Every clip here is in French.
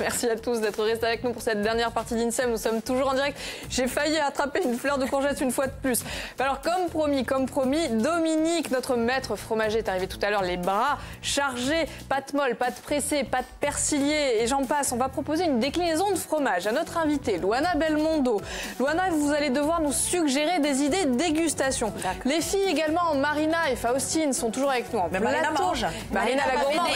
Merci à tous d'être restés avec nous pour cette dernière partie d'INSEM. Nous sommes toujours en direct. J'ai failli attraper une fleur de courgette une fois de plus. Alors comme promis, Dominique, notre maître fromager, est arrivé tout à l'heure, les bras chargés, pâte molle, pâte pressée, pâte persillée et j'en passe. On va proposer une déclinaison de fromage à notre invitée, Luana Belmondo. Luana, vous allez devoir nous suggérer des idées de dégustation. Les filles également, Marina et Faustine, sont toujours avec nous en plateau. Marina mange. Marina la gourmande,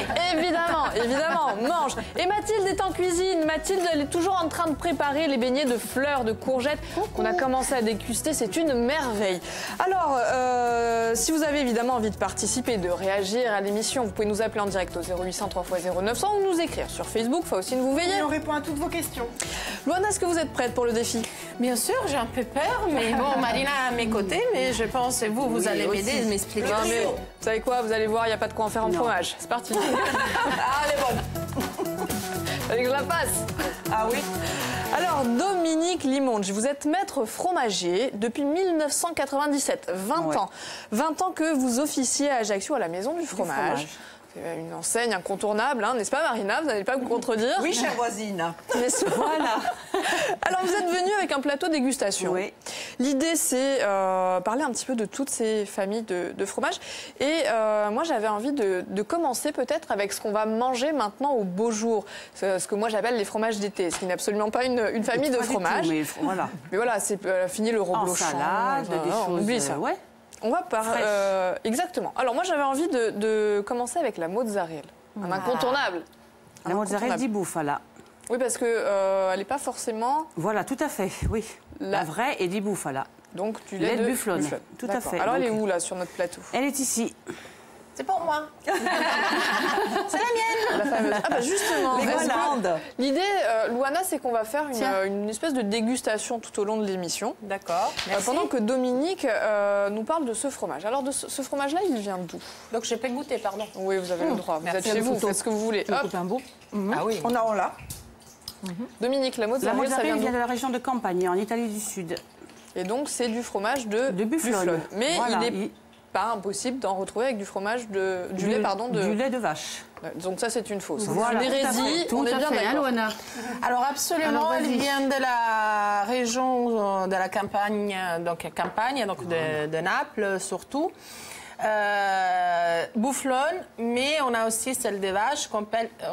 évidemment, mange. Et Mathilde est en cuisine. Mathilde, elle est toujours en train de préparer les beignets de fleurs de courgettes qu'on a commencé à déguster. C'est une merveille. Alors, si vous avez évidemment envie de participer, de réagir à l'émission, vous pouvez nous appeler en direct au 0800 3x0900 ou nous écrire sur Facebook. Faustine, vous veillez. On répond à toutes vos questions. Luana, est-ce que vous êtes prête pour le défi? Bien sûr, j'ai un peu peur, mais bon, Marina à mes côtés, mais je pense que vous allez m'aider et m'expliquer. Non, mais vous savez quoi, vous allez voir, il n'y a pas de quoi en faire en fromage. C'est parti. Allez, bon. Fallait que je la passe. Ah oui. Alors, Dominique Limonge, vous êtes maître fromager depuis 1997, 20 ans. 20 ans que vous officiez à Ajaccio à la Maison du Fromage. C'est une enseigne incontournable, hein, n'est-ce pas Marina? Vous n'allez pas me contredire? Oui, chère voisine. Voilà. Alors, vous êtes venue avec un plateau dégustation. Oui. L'idée, c'est parler un petit peu de toutes ces familles de fromages. Et moi, j'avais envie de commencer peut-être avec ce qu'on va manger maintenant au beau jour. Ce que moi, j'appelle les fromages d'été, ce qui n'est absolument pas une famille de fromages. Mais voilà, c'est fini le reblochon. En salade, des choses. On oublie ça. Ouais. On va exactement. Alors moi, j'avais envie de commencer avec la mozzarella, un incontournable. La mozzarella di bufala. Oui, parce que elle n'est pas forcément. Voilà, tout à fait, oui. La vraie et di bufala. Donc du lait de bufflone. Tout à fait. Alors elle est où là sur notre plateau? Elle est ici. C'est pour moi. C'est la mienne. La fameuse. Ah bah justement. L'idée, Luana, c'est qu'on va faire une espèce de dégustation tout au long de l'émission. D'accord. Pendant que Dominique nous parle de ce fromage. Alors ce fromage-là, il vient d'où? Donc je peux goûter, pardon. Oui, vous avez le droit. Vous êtes chez vous, faites ce que vous voulez. Hop. Un bout. Ah oui. On l'a. Dominique, la mozzarella, ça vient vient de la région de Campagne, en Italie du Sud. Et donc c'est du fromage de bufflone. Mais voilà. il n'est pas impossible d'en retrouver avec du fromage du lait de vache. Donc ça c'est une fausse. Voilà, une hérésie, on est bien d'accord. Alors absolument, elle vient de la région de la Campagne, donc de Naples surtout. Bufflone, mais on a aussi celle des vaches qu'on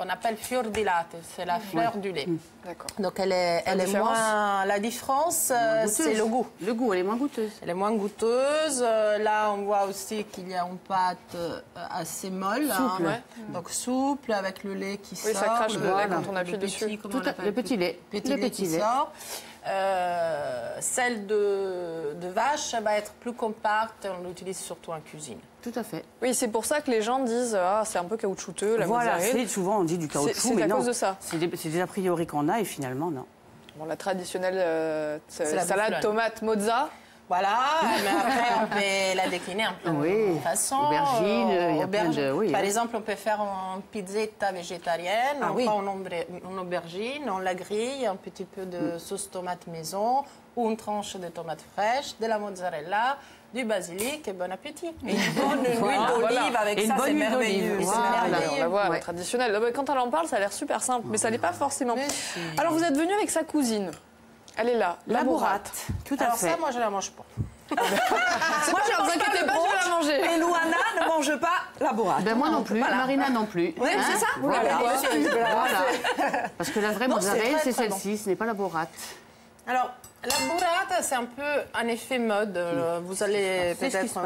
appelle fior di latte, c'est la fleur du lait. D'accord. Donc elle est moins. La différence, c'est le goût. Le goût, elle est moins goûteuse. Elle est moins goûteuse. Là, on voit aussi qu'il y a une pâte assez molle. Souple. Hein, donc souple, avec le lait qui sort. Oui, ça crache le lait quand on appuie dessus. Le petit lait. Le lait qui sort. Celle de vache va être plus compacte, on l'utilise surtout en cuisine. Tout à fait. Oui, c'est pour ça que les gens disent c'est un peu caoutchouteux la mozzarella. Voilà, souvent on dit du caoutchouc, mais à non. cause de ça. C'est des a priori qu'on a et finalement non. Bon, la traditionnelle salade tomate mozza. Voilà, mais après on peut la décliner en plein de façon. Aubergine, il y a plein de... Par exemple, on peut faire une pizzetta végétarienne, on prend une aubergine, on la grille, un petit peu de sauce tomate maison, ou une tranche de tomate fraîche, de la mozzarella, du basilic et bon appétit. Et une bonne huile d'olive avec ça, c'est merveilleux. On la voit, traditionnelle. Quand elle en parle, ça a l'air super simple, mais ça n'est pas forcément. Alors vous êtes venu avec sa cousine. Elle est là, la burrata. Tout à fait. Alors ça, moi, je la mange pas. Moi, ne vous inquiétez pas, je vais la manger. Et Luana ne mange pas la burrata. Ben moi non plus, Marina non plus. Oui, c'est ça. Voilà. Parce que la vraie mozzarella, c'est celle-ci, ce n'est pas la burrata. Alors, la burrata, c'est un peu un effet mode. Vous allez peut-être...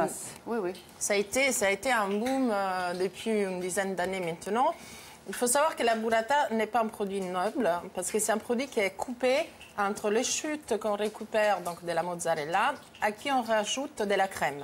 Oui. Ça a été un boom depuis une dizaine d'années maintenant. Il faut savoir que la burrata n'est pas un produit noble, parce que c'est un produit qui est coupé entre les chutes qu'on récupère donc de la mozzarella, à qui on rajoute de la crème.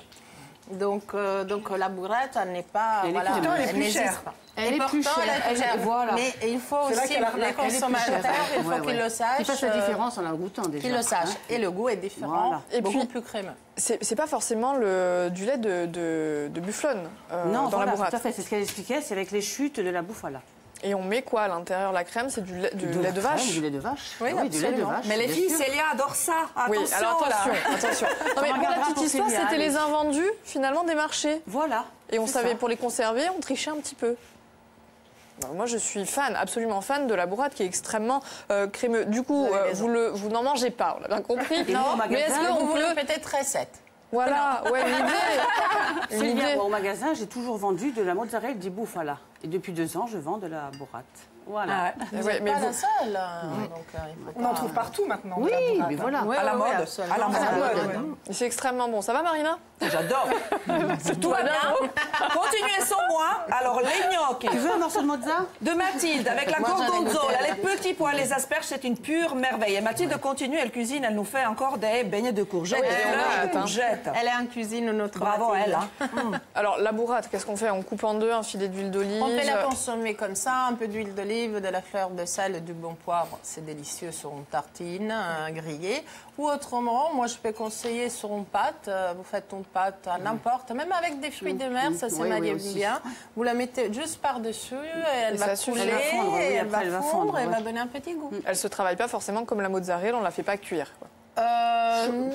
Donc la burrata n'est pas... Elle est plus chère. Elle est plus chère. Voilà. Mais il faut aussi les consommateurs, il faut qu'ils le sachent. Qui fasse la différence en la goûtant déjà. Qu'ils le sachent. Et le goût est différent, et beaucoup puis, plus crémeux. C'est pas forcément du lait de bufflone dans la burrata. Tout à fait. C'est ce qu'elle expliquait, c'est avec les chutes de la bouffala. Et on met quoi à l'intérieur? La crème, c'est du lait de vache? Du lait de vache. Oui, du lait de vache. Mais les filles, Célia adore ça. Oui, alors attention. Non, mais pour la petite histoire, c'était les invendus finalement des marchés. Voilà. Et on savait, pour les conserver, on trichait un petit peu. Moi, je suis fan, absolument fan de la burrata qui est extrêmement crémeux. Du coup, vous n'en mangez pas, on l'a bien compris. Mais est-ce qu'on voulait peut-être recette? Voilà, ouais, l'idée. Au magasin, j'ai toujours vendu de la mozzarella di bufala. Et depuis 2 ans, je vends de la burrata. Voilà. Vous n'êtes pas la seule. On en trouve partout maintenant. Oui, mais voilà. À la mode. À la mode. C'est extrêmement bon. Ça va, Marina? J'adore. Tout va bien. Continuez sans moi. Alors, les gnocchi. Tu veux un morceau de mozza? De Mathilde, avec la gorgonzola, les petits pois, les asperges, c'est une pure merveille. Et Mathilde continue, elle cuisine, elle nous fait encore des beignets de courgettes, des fleurs de courgettes. Elle est en cuisine, notre Bravo, Mathilde. elle. Alors, la burrata, qu'est-ce qu'on fait? On coupe en deux un filet d'huile d'olive. On peut la consommer comme ça, un peu d'huile d'olive, de la fleur de sel et du bon poivre. C'est délicieux sur une tartine grillée. Ou autrement, moi je peux conseiller sur une pâte. Vous faites une pâte à n'importe, même avec des fruits de mer, ça se marie bien. Vous la mettez juste par-dessus et elle va couler, elle va fondre et elle va donner un petit goût. Elle se travaille pas forcément comme la mozzarella, on la fait pas cuire.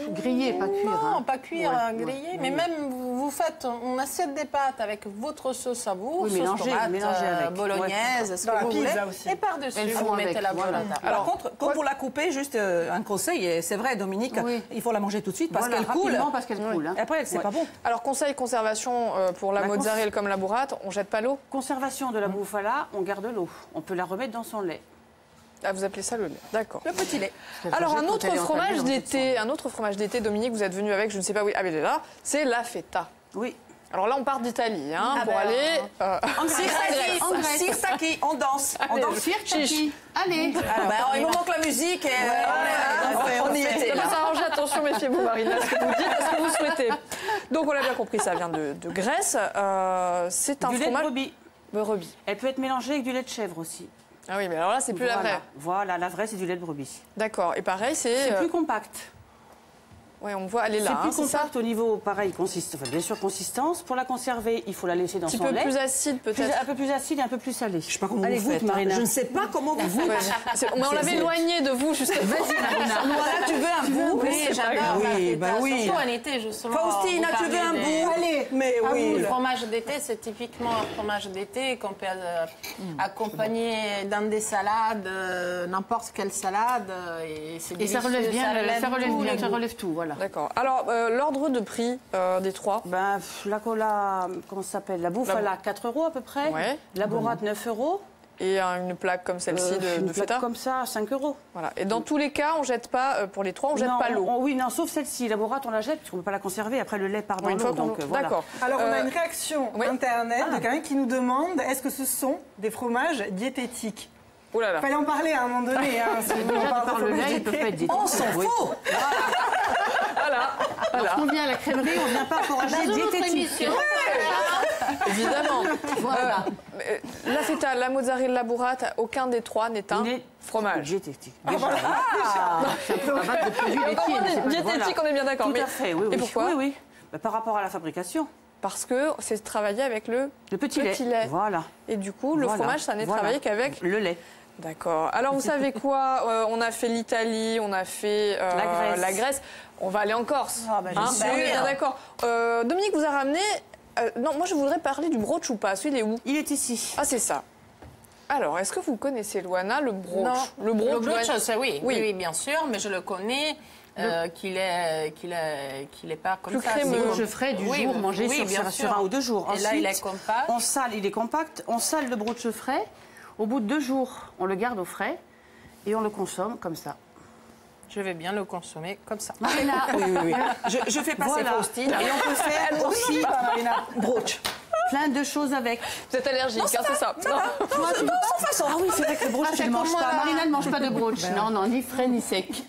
Grillé, pas cuire. Non, pas cuire, grillé. Mais même vous faites une assiette des pâtes avec votre sauce à vous, sauce tomate, bolognaise, ce que vous voulez. Et par-dessus, vous mettez la burrata. Par contre, quand vous la coupez, juste un conseil, et c'est vrai, Dominique, il faut la manger tout de suite parce qu'elle coule. Parce qu'elle coule. Et après, c'est pas bon. Alors, conseil conservation pour la mozzarella comme la burrata, on jette pas l'eau? Conservation de la bufala, on garde l'eau. On peut la remettre dans son lait. Ah, vous appelez ça le lait, d'accord. Le petit lait. Alors, un autre fromage d'été, Dominique, vous êtes venu avec, je ne sais pas où, ah, mais il est là, c'est la feta. Oui. Alors là, on part d'Italie pour aller En Grèce. Sirtaki, on danse. On danse Sirtaki. Allez. Il nous manque la musique et on y était. Ça va s'arranger, attention, méfiez-vous, Marina, ce que vous dites, ce que vous souhaitez. Donc, on l'a bien compris, ça vient de Grèce. C'est un du lait de fromage brebis. de brebis. Elle peut être mélangée avec du lait de chèvre aussi. Ah oui, mais alors là, c'est plus la vraie. Voilà, la vraie, c'est du lait de brebis. D'accord. Et pareil, c'est plus compact. Oui, on voit, elle est là. C'est plus compact au niveau, pareil, bien sûr, consistance. Pour la conserver, il faut la laisser dans son lait. Un petit peu plus acide, peut-être. Un peu plus acide et un peu plus salé. Je sais pas comment vous faites, Marina. Je ne sais pas comment vous faites. Mais on l'avait éloigné de vous, justement. Vas-y, Marina. Voilà, tu veux un bout? Oui, j'adore. Oui, bah oui. Surtout en été, justement. Faustina, tu veux un bout? Allez, mais oui. Le fromage d'été, c'est typiquement un fromage d'été qu'on peut accompagner dans des salades, n'importe quelle salade. Et ça relève bien, ça relève tout, voilà. D'accord. Alors, l'ordre de prix des trois? Comment ça s'appelle? La bufala, 4 € à peu près. Ouais. La burrata, 9 €. Et une plaque comme celle-ci de feta? Comme ça, 5 €. Voilà. Et dans tous les cas, on jette pas, pour les trois, on jette pas l'eau? Oui, non, sauf celle-ci. La burrata, on la jette parce qu'on ne peut pas la conserver. Après, le lait part dans l'eau. Donc, voilà. D'accord. Alors, on a une réaction internet de quelqu'un qui nous demande est-ce que ce sont des fromages diététiques? Oh là là. Fallait en parler à un moment donné. Déjà, par le lait, ils peuvent pas être diététiques. On s'en fout. On vient à la crèmerie, on vient pas encourager diététique. Évidemment. Voilà. La feta, la mozzarella, la burrata, aucun des trois n'est un fromage. Diététique. Diététique, on est bien d'accord. Tout à fait, oui. Et pourquoi? Oui. Par rapport à la fabrication. Parce que c'est travaillé avec le petit lait. Voilà. Et du coup, le fromage, ça n'est travaillé qu'avec le lait. D'accord. Alors, vous savez quoi? On a fait l'Italie, on a fait la Grèce. On va aller en Corse. Bien d'accord. Dominique vous a ramené... non, moi, je voudrais parler du brochupas. Il est où? Il est ici. Ah, c'est ça. Alors, est-ce que vous connaissez, Loana, le broch? Non. Le broch, oui, Oui. bien sûr, mais je le connais. Qu'il est pas comme plus ça. Crémeux. Je ferai du jour manger sur 1 ou 2 jours. Et là, il est compact. Il est compact. On sale le broch frais. Au bout de 2 jours, on le garde au frais et on le consomme comme ça. Je vais bien le consommer comme ça. Oui. Je fais passer Faustine. Et on peut faire aussi broch. Plein de choses avec. Vous êtes allergique, c'est ça? Toi, tu façon. Ah oui, c'est vrai que le broch, tu ne manges pas. Marina ne mange pas de broch. Non, ni frais ni sec.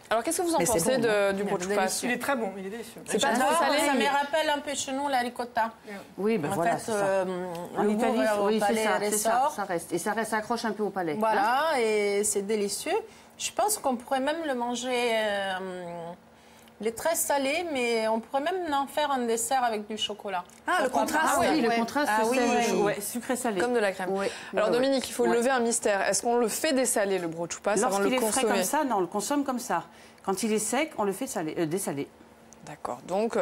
Alors, qu'est-ce que vous en pensez du brochupas? Il est très bon, il est délicieux. C'est pas trop salé. Ça me rappelle un peu chez nous la ricotta. Oui, ben voilà, c'est ça. En Italie, c'est ça, ça reste. Et ça accroche un peu au palais. Voilà, et c'est délicieux. Je pense qu'on pourrait même le manger... il est très salé, mais on pourrait même en faire un dessert avec du chocolat. Ah, le contraste. Le contraste, c'est sucré-salé. Comme de la crème. Alors, Dominique, il faut lever un mystère. Est-ce qu'on le fait dessaler, le brochupas, avant de le consommer? Lorsqu'il est frais comme ça, non, on le consomme comme ça. Quand il est sec, on le fait dessaler. D'accord. Donc,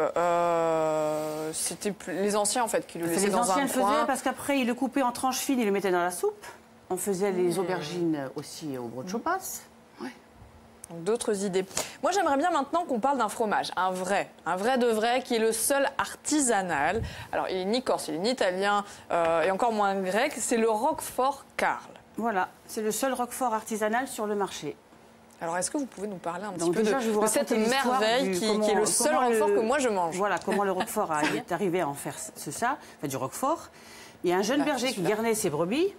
c'était les anciens, en fait, qui le laissaient Les dans anciens un le coin. faisaient parce qu'après, ils le coupaient en tranches fines, ils le mettaient dans la soupe. On faisait les aubergines aussi au broc de chopasse. Donc, d'autres idées. Moi, j'aimerais bien maintenant qu'on parle d'un fromage, un vrai de vrai, qui est le seul artisanal. Alors, il est ni corse, il est ni italien, et encore moins grec. C'est le Roquefort Carl. Voilà, c'est le seul roquefort artisanal sur le marché. Alors, est-ce que vous pouvez nous parler un petit Donc peu déjà, je vais vous de cette raconter l'histoire merveille qui est le seul roquefort que moi je mange? Voilà, comment le roquefort est arrivé à en faire du roquefort. Il y a un jeune berger qui gardait ses brebis.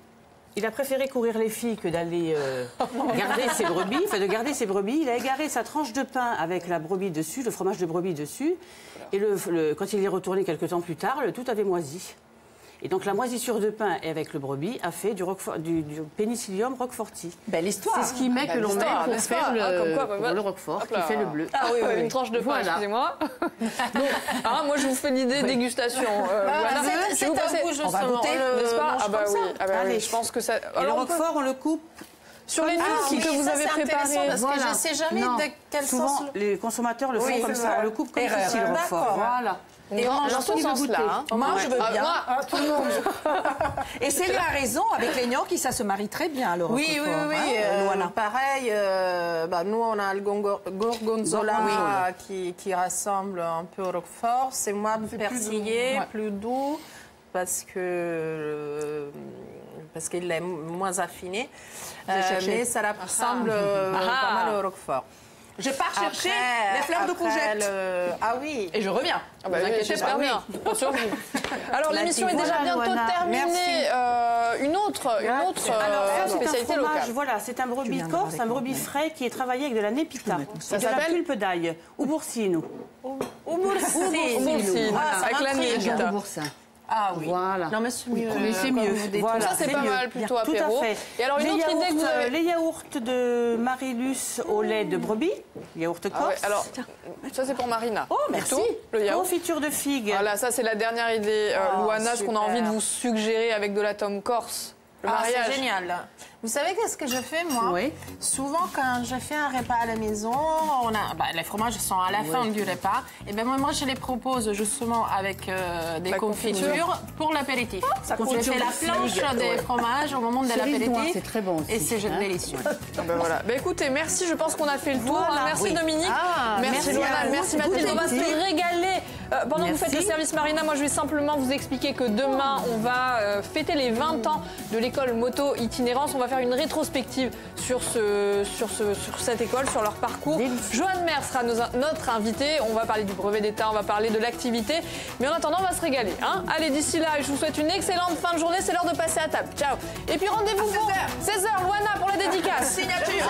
Il a préféré courir les filles que d'aller garder ses brebis. Enfin, de garder ses brebis, il a égaré sa tranche de pain avec la brebis dessus, le fromage de brebis dessus. Et quand il est retourné quelques temps plus tard, le tout avait moisi. Et donc la moisissure de pain et avec le brebis a fait du Penicillium roqueforti. Belle histoire. C'est ce qui met que l'on met pour faire le roquefort qui fait le bleu. Ah oui, une tranche de pain, Voilà. excusez-moi. Moi, je vous fais l'idée dégustation. Voilà. C'est à vous, justement. On va goûter, n'est-ce pas? Ah bah oui, Allez. je pense que ça... Et le roquefort, on le coupe. Sur les nouilles que vous avez préparées. Parce que je ne sais jamais de quelle Souvent, sauce... les consommateurs le font comme ça. On le coupe comme ceci, le roquefort. Voilà. Et on mange Dans ce sens-là. Moi, je veux bien. Tout le monde. Et Célia a raison, avec les gnocchis, ça se marie très bien, le Oui, roquefort. oui, Luana. pareil, nous on a le gorgonzola qui ressemble un peu au roquefort. C'est moins persillé, plus doux, parce qu'il est moins affiné. Mais ça ressemble pas mal au roquefort. Je pars chercher les fleurs de courgettes. Ah oui. Et je reviens. Ah bah oui, j'espère bien. Sur vous. Alors l'émission est déjà bientôt Luana. terminée. Une autre Alors, ça, c'est spécialité un fromage, locale. voilà, c'est un brebis corse, un brebis frais qui est travaillé avec de la népita. Ça Et de la s'appelle pulpe d'ail, ubursino. Moursine, avec la népita. Ah oui. Voilà. Non mais c'est mieux. Mais c'est mieux. Voilà, Ça c'est pas mieux. mal, plutôt Tout apéro. à fait. Et alors une autre idée que vous avez... Les yaourts de Marilus au lait de brebis, yaourt corse. Ah ouais, alors, ça c'est pour Marina. Oh, merci. Plutôt, le yaourt. Confiture de figues. Voilà, ça c'est la dernière idée, Luana, ce qu'on a super. envie de vous suggérer avec de la tome corse. Le mariage. C'est génial. Vous savez qu'est-ce que je fais, moi? Oui. Souvent, quand je fais un repas à la maison, les fromages sont à la fin du repas. Et ben moi, je les propose justement avec des confitures pour l'apéritif. Je fais la planche des fromages au moment de l'apéritif. C'est très bon aussi. Et c'est délicieux. Voilà. Écoutez, merci, je pense qu'on a fait le tour. Voilà. Merci Oui. Dominique. Merci merci Luana, à vous. merci Mathilde. On va se régaler. Pendant que vous faites le Merci. service Marina, moi je vais simplement vous expliquer que demain, on va fêter les 20 ans de l'école moto itinérance. On va faire une rétrospective sur cette école, sur leur parcours. Joanne Mer sera notre invitée. On va parler du brevet d'État, on va parler de l'activité. Mais en attendant, on va se régaler. Allez, d'ici là, je vous souhaite une excellente fin de journée. C'est l'heure de passer à table. Ciao. Et puis rendez-vous pour 16h, Luana pour la dédicace. Signature.